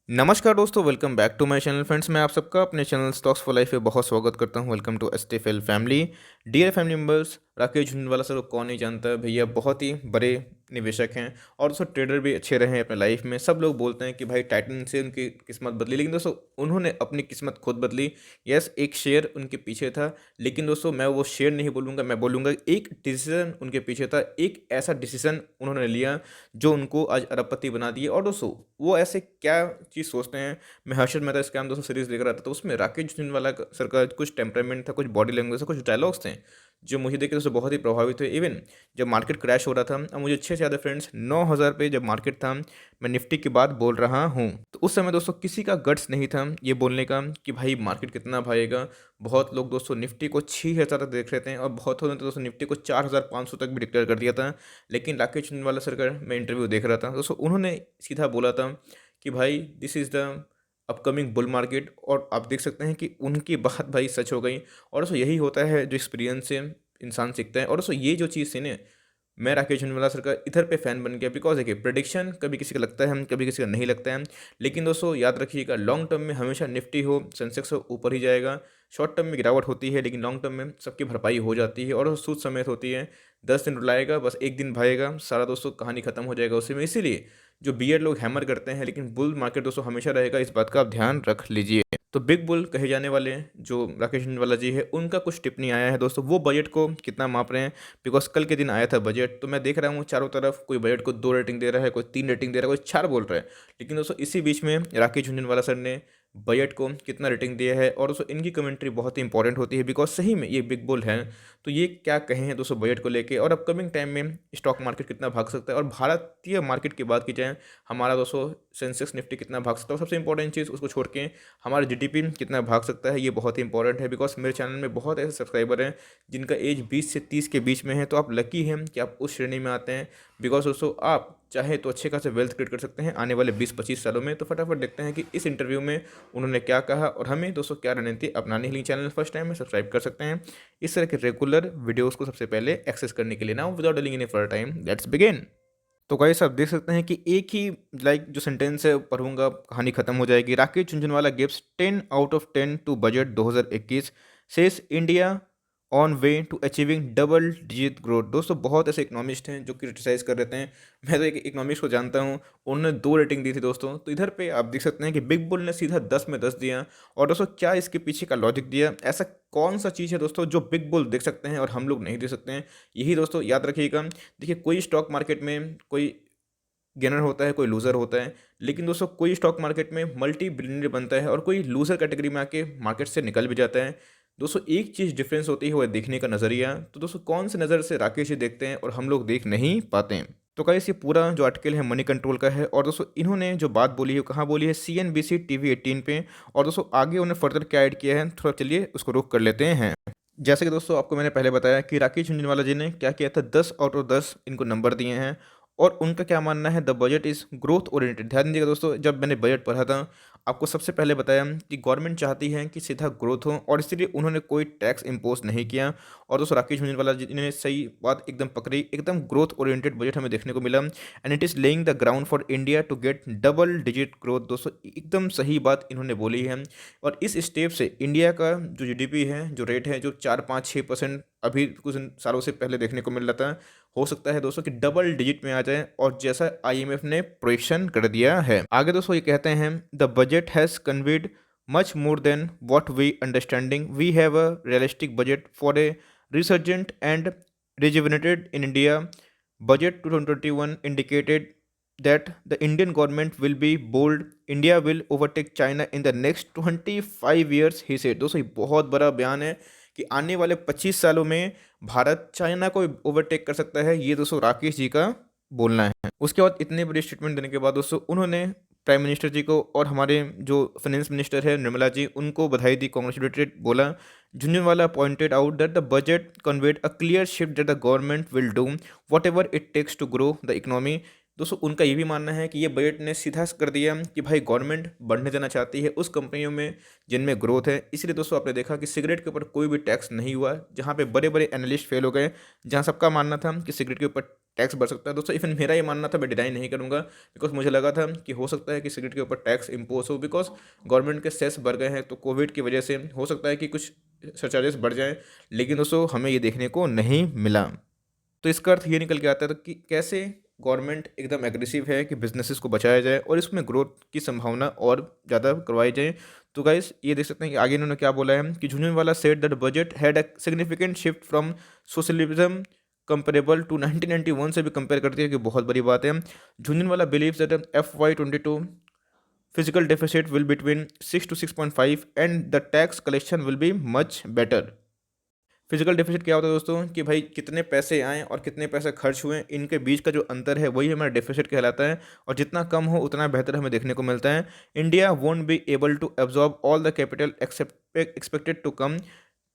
नमस्कार दोस्तों, welcome back to my channel friends. मैं आप सबका अपने चैनल स्टॉक्स फॉर लाइफ पे बहुत स्वागत करता हूं। Welcome to STFL family. Dear family members, Rakesh Jhunjhunwala sir को कौन नहीं जानता है भैया। बहुत ही बड़े निवेशक हैं और दोस्तों ट्रेडर भी अच्छे रहे हैं अपने लाइफ में। सब लोग बोलते हैं कि भाई टाइटन से उनकी किस्मत बदली, लेकिन दोस्तों उन्होंने अपनी किस्मत खुद बदली। यस, एक शेयर उनके पीछे था, लेकिन दोस्तों मैं वो शेयर नहीं बोलूँगा, मैं बोलूँगा एक डिसीजन उनके पीछे था। एक ऐसा डिसीजन उन्होंने लिया जो उनको आज अरबपति बना दिए। और दोस्तों वो ऐसे क्या चीज़ सोचते हैं। मैं हर्षद मेहता स्कैम दोस्तों सीरीज देख रहा था, तो उसमें राकेश झुनझुनवाला सर का कुछ टेम्परामेंट था, कुछ बॉडी लैंग्वेज था, कुछ डायलॉग्स थे जो मुझे देख के दोस्तों बहुत ही प्रभावित हुए। इवन जब मार्केट क्रैश हो रहा था, अब मुझे अच्छे से याद है फ्रेंड्स, 9,000 पे जब मार्केट था, मैं निफ्टी की बात बोल रहा हूँ, तो उस समय दोस्तों किसी का गट्स नहीं था ये बोलने का कि भाई मार्केट कितना भागेगा। बहुत लोग दोस्तों निफ्टी को 6,000 तक देख रहे थे और बहुत लोगों ने तो दोस्तों निफ्टी को 4,500 तक भी डिक्लेयर कर दिया था। लेकिन राकेश झुनझुनवाला सर का मैं इंटरव्यू देख रहा था दोस्तों, उन्होंने सीधा बोला था कि भाई this is the upcoming bull market. और आप देख सकते हैं कि उनकी बात भाई सच हो गई। और दोस्तों यही होता है जो एक्सपीरियंस से इंसान सीखता है। और दोस्तों ये जो चीज़ थी ना, मैं राकेश झुनझुनवाला सर का इधर पे फ़ैन बन गया, बिकॉज देखिए प्रेडिक्शन कभी किसी का लगता है, हम कभी किसी का नहीं लगता है। लेकिन दोस्तों याद रखिएगा, लॉन्ग टर्म में हमेशा निफ्टी हो, सेंसेक्स हो, ऊपर ही जाएगा। शॉर्ट टर्म में गिरावट होती है, लेकिन लॉन्ग टर्म में सबकी भरपाई हो जाती है। और सूद समेत होती है। 10 दिन रुलाएगा, बस एक दिन भागेगा, सारा दोस्तों कहानी खत्म हो जाएगा उसी में। इसीलिए जो बियर लोग हैमर करते हैं, लेकिन बुल मार्केट दोस्तों हमेशा रहेगा, इस बात का आप ध्यान रख लीजिए। तो बिग बुल कहे जाने वाले जो राकेश झुनझुनवाला जी है, उनका कुछ टिप्पणी आया है दोस्तों। वो बजट को कितना माप रहे हैं, बिकॉज कल के दिन आया था बजट, तो मैं देख रहा हूँ चारों तरफ कोई बजट को 2 रेटिंग दे रहा है, कोई 3 रेटिंग दे रहा है, कोई 4 बोल रहा है। लेकिन दोस्तों इसी बीच में राकेश झुनझुनवाला सर ने बजट को कितना रेटिंग दिया है। और दोस्तों इनकी कमेंट्री बहुत ही इंपॉर्टेंट होती है, बिकॉज सही में ये बिग बुल है। तो ये क्या कहे हैं दोस्तों बजट को लेके, और अपकमिंग टाइम में स्टॉक मार्केट कितना भाग सकता है, और भारतीय मार्केट की बात की जाए, हमारा दोस्तों सेंसेक्स निफ्टी कितना भाग सकता है, और सबसे इंपॉर्टेंट चीज़ उसको छोड़ के हमारा जीडीपी कितना भाग सकता है, ये बहुत ही इंपॉर्टेंट है। बिकॉज मेरे चैनल में बहुत ऐसे सब्सक्राइबर हैं जिनका एज 20 से 30 के बीच में है, तो आप लकी हैं कि आप उस श्रेणी में आते हैं। बिकॉज दोस्तों आप चाहे तो अच्छे खासे वेल्थ क्रिएट कर सकते हैं आने वाले 20-25 सालों में। तो फटाफट देखते हैं कि इस इंटरव्यू में उन्होंने क्या कहा, और हमें दोस्तों क्या रणनीति अपनानी है। चैनल फर्स्ट टाइम में सब्सक्राइब कर सकते हैं इस तरह के रेगुलर वीडियोस को सबसे पहले एक्सेस करने के लिए। Now without dealing any further time, let's begin. तो गाइस आप देख सकते हैं कि एक ही जो सेंटेंस है पढ़ूंगा, कहानी खत्म हो जाएगी। Rakesh Jhunjhunwala gives 10 out of 10 to budget 2021, says India on way to achieving double digit growth. दोस्तों बहुत ऐसे इकोनॉमिस्ट हैं जो क्रिटिसाइज कर देते हैं। मैं तो एक इकोनॉमिस्ट को जानता हूँ, उन्होंने 2 रेटिंग दी थी दोस्तों। तो इधर पे आप देख सकते हैं कि बिग बुल ने सीधा 10 में 10 दिया। और दोस्तों क्या इसके पीछे का लॉजिक दिया, ऐसा कौन सा चीज़ है दोस्तों जो बिग बुल देख सकते हैं और हम लोग नहीं देख सकते हैं। यही दोस्तों याद रखिएगा। देखिए कोई स्टॉक मार्केट में कोई गेनर होता है, कोई लूज़र होता है। लेकिन दोस्तों कोई स्टॉक मार्केट में मल्टी बिलियनर बनता है और कोई लूज़र कैटेगरी में आके मार्केट से निकल भी जाता है। दोस्तों एक चीज़ डिफरेंस होती है, वो है देखने का नज़रिया। तो दोस्तों कौन से नज़र से राकेश जी देखते हैं और हम लोग देख नहीं पाते हैं। तो गाइस ये पूरा जो आर्टिकल है मनी कंट्रोल का है। और दोस्तों इन्होंने जो बात बोली है वो कहाँ बोली है, CNBC TV 18 पे। और दोस्तों आगे उन्होंने फर्दर क्या ऐड किया है, थोड़ा चलिए उसको रोक कर लेते हैं। जैसे कि दोस्तों आपको मैंने पहले बताया कि राकेश झुनझुनवाला जी ने क्या किया था, 10 आउट ऑफ 10 इनको नंबर दिए हैं। और उनका क्या मानना है, the budget is growth oriented. ध्यान दीजिएगा दोस्तों, जब मैंने बजट पढ़ा था आपको सबसे पहले बताया कि गवर्नमेंट चाहती है कि सीधा ग्रोथ हो, और इसीलिए उन्होंने कोई टैक्स इम्पोज नहीं किया। और दोस्तों राकेश झुनझुनवाला जी ने सही बात एकदम पकड़ी, एकदम ग्रोथ ओरिएंटेड बजट हमें देखने को मिला। And it is laying the ground for India to get double digit growth. दोस्तों एकदम सही बात इन्होंने बोली है। और इस स्टेप से इंडिया का जो जीडीपी है, जो रेट है, जो 4-5-6% अभी कुछ सालों से पहले देखने को मिल रहा था, हो सकता है दोस्तों कि डबल डिजिट में आ जाए, और जैसा आईएमएफ ने प्रोजेक्शन कर दिया है। आगे दोस्तों ये कहते हैं, the budget has conveyed much more than what we understanding, we have a realistic budget for a resurgent and rejuvenated in India. Budget 2021 indicated that the Indian government will be bold. India will overtake China in the next 25 years, he said. दोस्तों ये बहुत बड़ा बयान है कि आने वाले 25 सालों में भारत चाइना को ओवरटेक कर सकता है। ये दोस्तों राकेश जी का बोलना है। उसके बाद इतने बड़े स्टेटमेंट देने के बाद दोस्तों उन्होंने प्राइम मिनिस्टर जी को और हमारे जो फाइनेंस मिनिस्टर है निर्मला जी, उनको बधाई दी, कॉन्ग्रेचुलेटेड बोला। Jhunjhunwala pointed out that the budget conveyed a clear shift that the government will do what ever it takes to grow the economy. दोस्तों उनका ये भी मानना है कि ये बजट ने सीधा कर दिया कि भाई गवर्नमेंट बढ़ने देना चाहती है उस कंपनियों में जिनमें ग्रोथ है। इसलिए दोस्तों आपने देखा कि सिगरेट के ऊपर कोई भी टैक्स नहीं हुआ, जहाँ पे बड़े बड़े एनालिस्ट फेल हो गए, जहाँ सबका मानना था कि सिगरेट के ऊपर टैक्स बढ़ सकता है दोस्तों। इवन मेरा ये मानना था, मैं डिनाई नहीं करूँगा, बिकॉज मुझे लगा था कि हो सकता है कि सिगरेट के ऊपर टैक्स इम्पोज हो, बिकॉज गवर्नमेंट के सेस बढ़ गए हैं, तो कोविड की वजह से हो सकता है कि कुछ सरचार्जेस बढ़ जाएँ, लेकिन दोस्तों हमें ये देखने को नहीं मिला। तो इसका अर्थ ये निकल के आता था कि कैसे गवर्नमेंट एकदम एग्रेसिव है कि बिजनेसेस को बचाया जाए और इसमें ग्रोथ की संभावना और ज़्यादा करवाई जाए। तो गाइस ये देख सकते हैं कि आगे इन्होंने क्या बोला है कि Jhunjhunwala said that budget had a significant shift from socialism comparable to 1991 से भी कंपेयर करती है कि बहुत बड़ी बात है। Jhunjhunwala believes that FY22 physical deficit will between 6 to 6.5 and the tax collection will be much better. Physical deficit क्या होता है दोस्तों कि भाई कितने पैसे आए और कितने पैसे खर्च हुए, इनके बीच का जो अंतर है वही हमारा डेफिसिट कहलाता है, और जितना कम हो उतना बेहतर हमें देखने को मिलता है। India won't be able to absorb all the capital expected to come.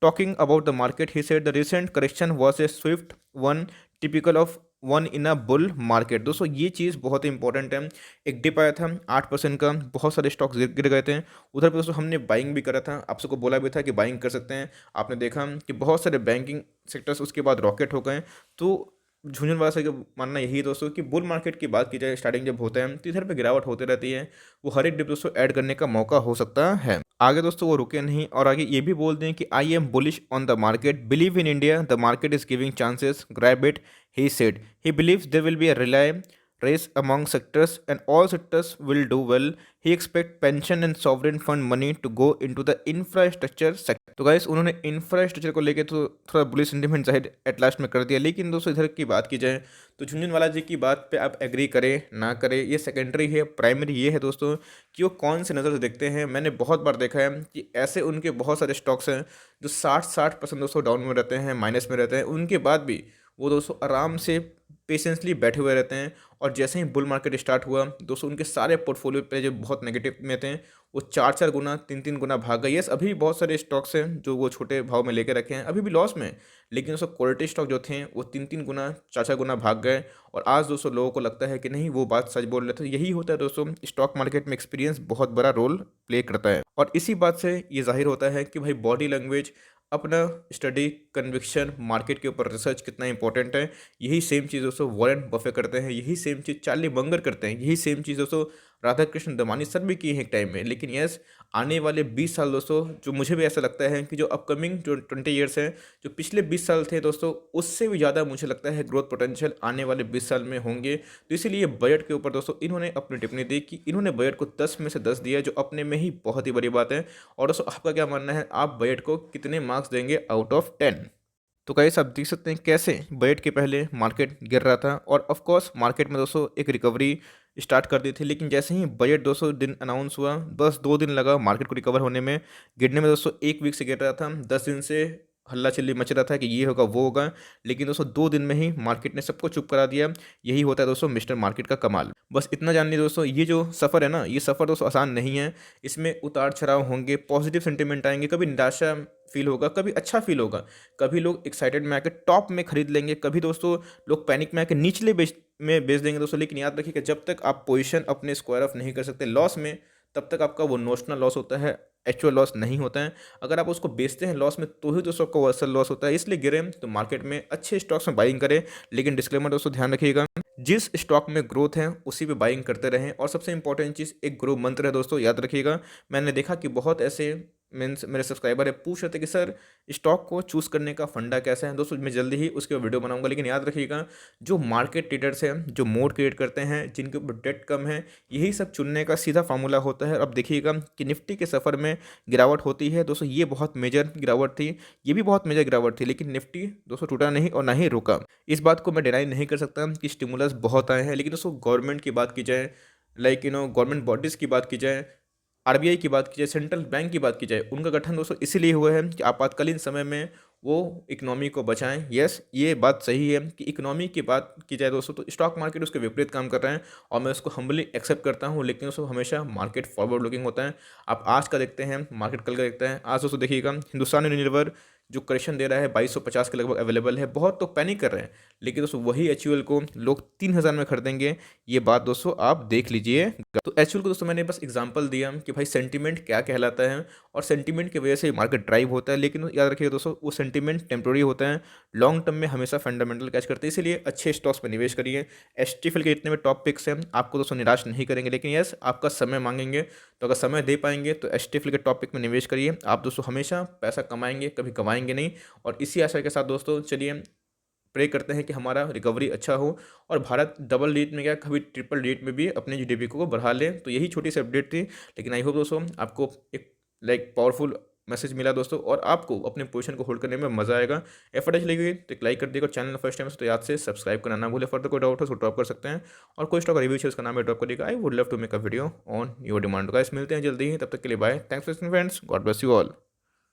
Talking about the market, he said the recent correction was a swift one, typical of one in a bull market. दोस्तों ये चीज़ बहुत ही important है। एक dip आया था 8% का, बहुत सारे स्टॉक्स गिर गए थे उधर पे दोस्तों, हमने बाइंग भी करा था, आप सबको बोला भी था कि बाइंग कर सकते हैं। आपने देखा कि बहुत सारे बैंकिंग सेक्टर्स उसके बाद रॉकेट हो गए। तो झुंझुनवाला से मानना यही है दोस्तों कि बुल मार्केट की बात की जाए, स्टार्टिंग जब होता है तो इधर पे गिरावट होती रहती है, वो हर एक डिप दोस्तों ऐड करने का मौका हो सकता है। आगे दोस्तों वो रुके नहीं और आगे ये भी बोल दें कि I am bullish on the market, believe in India, the market is giving chances, grab it, he said. He believes there will be a relay race among sectors and all sectors will do well. He expect pension and sovereign fund money to go into the infrastructure sector. तो guys उन्होंने infrastructure को लेके तो थोड़ा bullish sentiment जाहिर at last में कर दिया। लेकिन दोस्तों इधर की बात की जाए तो झुनझुनवाला जी की बात पे आप एग्री करें ना करें, ये सेकेंडरी है। प्राइमरी ये है दोस्तों कि वो कौन से नज़र से देखते हैं। मैंने बहुत बार देखा है कि ऐसे उनके बहुत सारे स्टॉक्स हैं जो 60% दोस्तों डाउन में रहते हैं, माइनस में रहते हैं, उनके बाद भी वो दोस्तों आराम से पेशेंसली बैठे हुए रहते हैं। और जैसे ही बुल मार्केट स्टार्ट हुआ दोस्तों, उनके सारे पोर्टफोलियो पे जो बहुत नेगेटिव में थे वो 4 गुना 3 गुना भाग गए। यस, अभी बहुत सारे स्टॉक्स हैं जो वो छोटे भाव में लेके रखे हैं, अभी भी लॉस में, लेकिन दोस्तों क्वालिटी स्टॉक जो थे वो 3 गुना 4 गुना भाग गए। और आज दोस्तों लोगों को लगता है कि नहीं वो बात सच बोल रहे थे। यही होता है दोस्तों, स्टॉक मार्केट में एक्सपीरियंस बहुत बड़ा रोल प्ले करता है। और इसी बात से ये जाहिर होता है कि भाई बॉडी लैंग्वेज, अपना स्टडी, कन्विक्शन, मार्केट के ऊपर रिसर्च कितना इंपॉर्टेंट है। यही सेम चीज़ दोस्तों वॉरेन बफे करते हैं, यही सेम चीज़ चार्ली मगर करते हैं, यही सेम चीज़ दोस्तों राधा कृष्ण दमानी सर भी किए हैं एक टाइम में। लेकिन यस, आने वाले 20 साल दोस्तों, जो मुझे भी ऐसा लगता है कि जो अपकमिंग जो 20 ईयर्स हैं, जो पिछले 20 साल थे दोस्तों, उससे भी ज़्यादा मुझे लगता है ग्रोथ पोटेंशियल आने वाले 20 साल में होंगे। तो इसीलिए बजट के ऊपर दोस्तों इन्होंने अपनी टिप्पणी दी कि इन्होंने बजट को 10 में से 10 दिया, जो अपने में ही बहुत ही बड़ी बात है। और दोस्तों आपका क्या मानना है, आप बजट को कितने मार्क्स देंगे आउट ऑफ 10? तो गाइस आप देख सकते हैं कैसे बजट के पहले मार्केट गिर रहा था, और ऑफ कोर्स मार्केट में दोस्तों एक रिकवरी स्टार्ट कर दी थी। लेकिन जैसे ही बजट 200 दिन अनाउंस हुआ, बस 2 दिन लगा मार्केट को रिकवर होने में। गिरने में दोस्तों 1 वीक से गिर रहा था, 10 दिन से हल्ला चिल्ली मच रहा था कि ये होगा वो होगा, लेकिन दोस्तों 2 दिन में ही मार्केट ने सबको चुप करा दिया। यही होता है दोस्तों मिस्टर मार्केट का कमाल। बस इतना जान लीजिए दोस्तों, ये जो सफ़र है ना, ये सफ़र दोस्तों आसान नहीं है। इसमें उतार चढ़ाव होंगे, पॉजिटिव सेंटिमेंट आएंगे, कभी निराशा फील होगा, कभी अच्छा फील होगा, कभी लोग एक्साइटेड में आके टॉप में खरीद लेंगे, कभी दोस्तों लोग पैनिक में आके निचले बेच देंगे दोस्तों। लेकिन याद रखिए कि जब तक आप पोजीशन अपने स्क्वायर ऑफ नहीं कर सकते लॉस में, तब तक आपका वो नोशनल लॉस होता है, एक्चुअल लॉस नहीं होता है। अगर आप उसको बेचते हैं लॉस में तो ही दोस्तों आपका वो असल लॉस होता है। इसलिए गिरे तो मार्केट में अच्छे स्टॉक्स में बाइंग करें, लेकिन डिस्क्लेमर दोस्तों ध्यान रखिएगा, जिस स्टॉक में ग्रोथ है उसी पे बाइंग करते रहें। और सबसे इंपॉर्टेंट चीज़ एक ग्रो मंत्र है दोस्तों, याद रखिएगा। मैंने देखा कि बहुत ऐसे मीन्स मेरे सब्सक्राइबर है पूछ रहे थे कि सर स्टॉक को चूज़ करने का फंडा कैसा है। दोस्तों मैं जल्दी ही उसके वीडियो बनाऊंगा, लेकिन याद रखिएगा जो मार्केट ट्रेडर्स हैं, जो मोड क्रिएट करते हैं, जिनके ऊपर डेट कम है, यही सब चुनने का सीधा फार्मूला होता है। अब देखिएगा कि निफ्टी के सफ़र में गिरावट होती है दोस्तों, ये बहुत मेजर गिरावट थी, ये भी बहुत मेजर गिरावट थी, लेकिन निफ्टी दोस्तों टूटा नहीं और ना ही रुका। इस बात को मैं डिनाई नहीं कर सकता कि स्टिमुलस बहुत आए हैं। लेकिन दोस्तों गवर्नमेंट की बात की जाए, लाइक गवर्नमेंट बॉडीज़ की बात की जाए, आरबीआई की बात की जाए, सेंट्रल बैंक की बात की जाए, उनका गठन दोस्तों इसीलिए हुआ है कि आपातकालीन समय में वो इकोनॉमी को बचाएं। यस, ये बात सही है कि इकोनॉमी की बात की जाए दोस्तों तो स्टॉक मार्केट उसके विपरीत काम कर रहा है, और मैं उसको हम्बली एक्सेप्ट करता हूँ। लेकिन दोस्तों हमेशा मार्केट फॉरवर्ड लुकिंग होता है। आप आज का देखते हैं, मार्केट कल का देखता है। आज दोस्तों देखिएगा हिंदुस्तान यूनिलीवर जो करेक्शन दे रहा है 2250 के लगभग अवेलेबल है। बहुत तो पैनिक कर रहे हैं, लेकिन दोस्तों वही एचयूएल को लोग 3000 में खरीदेंगे, ये बात दोस्तों आप देख लीजिए। तो एक्चुअल को दोस्तों मैंने बस एग्जांपल दिया कि भाई सेंटीमेंट क्या कहलाता है और सेंटीमेंट की वजह से मार्केट ड्राइव होता है, लेकिन याद रखिएगा दोस्तों वो सेंटीमेंट टेम्प्रोरी होता है, लॉन्ग टर्म में हमेशा फंडामेंटल कैच करते हैं। इसीलिए अच्छे स्टॉक्स में निवेश करिए। एसटीएफएल के जितने भी टॉप पिक्स हैं आपको दोस्तों निराश नहीं करेंगे, लेकिन यस आपका समय मांगेंगे, तो अगर समय दे पाएंगे तो एसटीएफएल के टॉप पिक में निवेश करिए। आप दोस्तों हमेशा पैसा कमाएंगे, कभी कमाएंगे नहीं। और इसी आशा के साथ दोस्तों चलिए प्रे करते हैं कि हमारा रिकवरी अच्छा हो और भारत डबल डिजिट में क्या कभी ट्रिपल डिजिट में भी अपने जीडीपी को बढ़ा ले। तो यही छोटी सी अपडेट थी, लेकिन आई होप दोस्तों आपको एक पावरफुल मैसेज मिला दोस्तों, और आपको अपने पोजीशन को होल्ड करने में मजा आएगा। एफर्ट अच्छी लगी तो एक लाइक कर दिएगा, चैनल फर्स्ट टाइम से तो याद से सब्सक्राइब करना ना भूले। फर्दर कोई डाउट हो उसको ड्रॉप कर सकते हैं, और कोई स्टॉक रिव्यू है उसका नाम ड्रॉप करिएगा। I would love to make a video on your demand. Guys मिलते हैं जल्दी ही, तब तक के लिए bye. Thanks for friends, God bless you all.